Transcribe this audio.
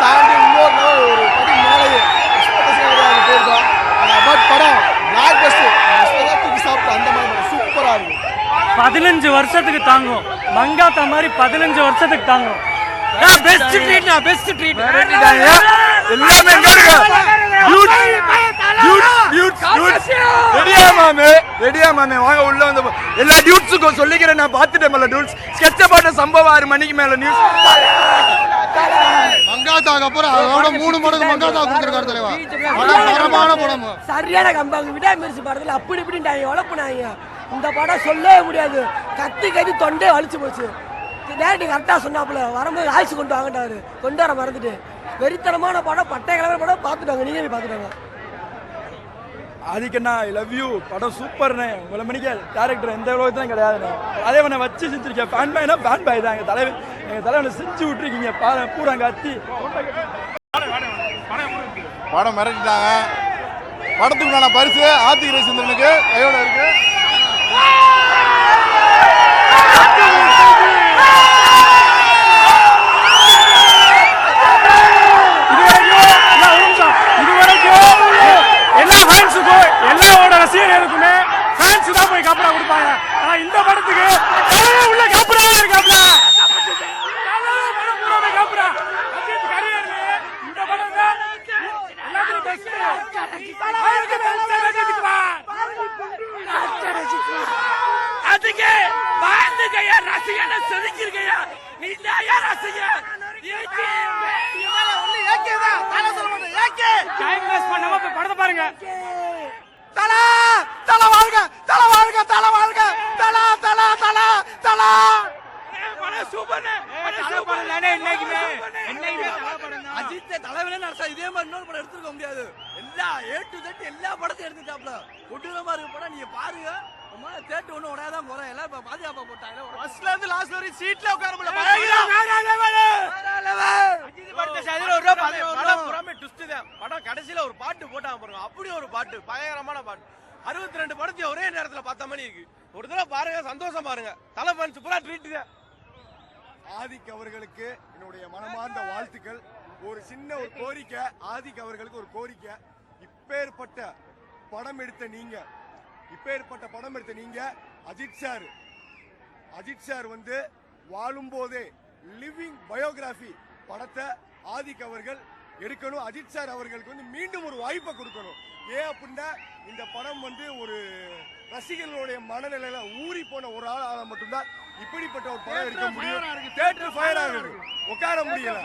தாண்டி இன்னொரு ஒரு படி மேலேயே போயிருக்கோம். பட் படம் பிளாக் பஸ்டர் தூக்கி சாப்பிட்டு அந்த மாதிரி சூப்பரா இருக்கு. 15 வருஷத்துக்கு தாங்கும். மங்காத்தா மாதிரி 15 வருஷத்துக்கு தாங்கும். பெஸ்ட் ட்ரீட்னா பெஸ்ட் ட்ரீட். எல்லாமே எங்க இருக்கு? ரெடியா மாமே வாங்க உள்ள வந்து எல்லா டியூட்ஸுக்கும் சொல்லிக்கிறேன். நான் பார்த்துட்டேன் டியூட்ஸ் ஸ்கெட்ச பாட்ட சம்பவம் 6 மணிக்கு மேல நியூஸ். மங்காத்தாக்கு அப்புறம் அதோட 3 மடங்கு மங்காத்தா கொடுத்துருக்காரு தலைவா. தரமான படம், சரியான கம்பாங்க. விடாமிரிசி படத்துல அப்படி இப்படின்ட்டாங்க, உழப்புனாங்க. இந்த படம் சொல்லவே முடியாது. கத்தி கத்தி தொண்டே வலிச்சு போச்சு. டேரக்டர் கரெக்டாக சொன்னாப்புல வரும்போது ஆய்ச்சி கொண்டு வாங்கிட்டாரு. கொண்டு வர மறந்துட்டு வெறித்தனமான படம், பட்டை கிழமை படம் பார்த்துட்டாங்க. நீங்க போய் பார்த்துட்டாங்க. அதுக்குண்ணா ஐ லவ் யூ படம் சூப்பர்ண்ணே. உங்களை மணிக்கு டேரக்டர் எந்த உலகத்தையும் கிடையாதுண்ணே. அதே நான் வச்சு செஞ்சிருக்கேன். ஃபேன் பாய்னா ஃபேன் பாய் தான். எங்கள் தலைவனை செஞ்சு விட்டுருக்கீங்க. பூரா கத்தி படம் மிரட்டிட்டாங்க. படத்துக்குண்டான பரிசு ஆர்த்திக் ரவிச்சந்திரனுக்கு கையோட இருக்கு. எல்லாரோட ரசிகர்களுக்குமே ஃபேன்ஸ் தான் போய் காப்பரா கொடுப்பாங்க. ஆனா இந்த படத்துக்கு உள்ள காப்பரா இருக்காப்ல. காப்பரா இந்த படம் தான் எல்லாத்துக்கும் பெஸ்ட். அதுக்கு வாழ்ந்துகையா ரசிகனை செதுக்கிருக்கையா. நீ யார் ரசிகன்? படத்தை பாருங்க. தலா தலா வாழ்க, தலா வாழ்க, தலா வாழ்க, தலா தலா தலா தலா. அஜித் தலைவனே நடிச்சா இதே மாதிரி இன்னொரு படம் எடுத்துருக்க முடியாது. எல்லா A to Z எல்லா படத்தையும் எடுத்துட்டாப்ல. கொடூரமா இருக்கு படம். நீங்க பாருங்க. தேட்டு ஒண்ணு உடையாதான் போறேன். எல்லாம் பாதுகாப்பா போட்டாங்க. ஃபர்ஸ்ட்ல இருந்து லாஸ்ட் வரைக்கும் சீட்ல உட்கார முடியல. படம் கடைசியில ஒரு பாட்டு போட்டாங்க பாருங்க. அப்படி ஒரு பாட்டு, பயங்கரமான பாட்டு. 62 படத்தையும் ஒரே நேரத்துல பார்த்த மாதிரி இருக்கு. ஒரு தடவை பாருங்க, சந்தோஷம் பாருங்க. தலை ஃபேன்ஸ் பூரா ட்ரீட். ஆதிக் அவர்களுக்கு என்னுடைய மனமார்ந்த வாழ்த்துக்கள். ஒரு சின்ன ஒரு கோரிக்கை, ஆதிக் அவர்களுக்கு ஒரு கோரிக்கை. இப்பேற்பட்ட படம் எடுத்த நீங்க அஜித் சார் வந்து வாழும் போதே லிவிங் பயோகிராஃபி படத்தை ஆதிக் அவர்கள் எடுக்கணும். அஜித் சார் அவர்களுக்கு வந்து மீண்டும் ஒரு வாய்ப்பை கொடுக்கணும். ஏன் அப்படின்னா இந்த படம் வந்து ஒரு ரசிகர்களுடைய மனநிலையில ஊறி போன ஒரு ஆளால மட்டும்தான் இப்படிப்பட்ட ஒரு படம் எடுக்க முடியும். தியேட்டர் ஃபயர் ஆகுது, உட்கார முடியல.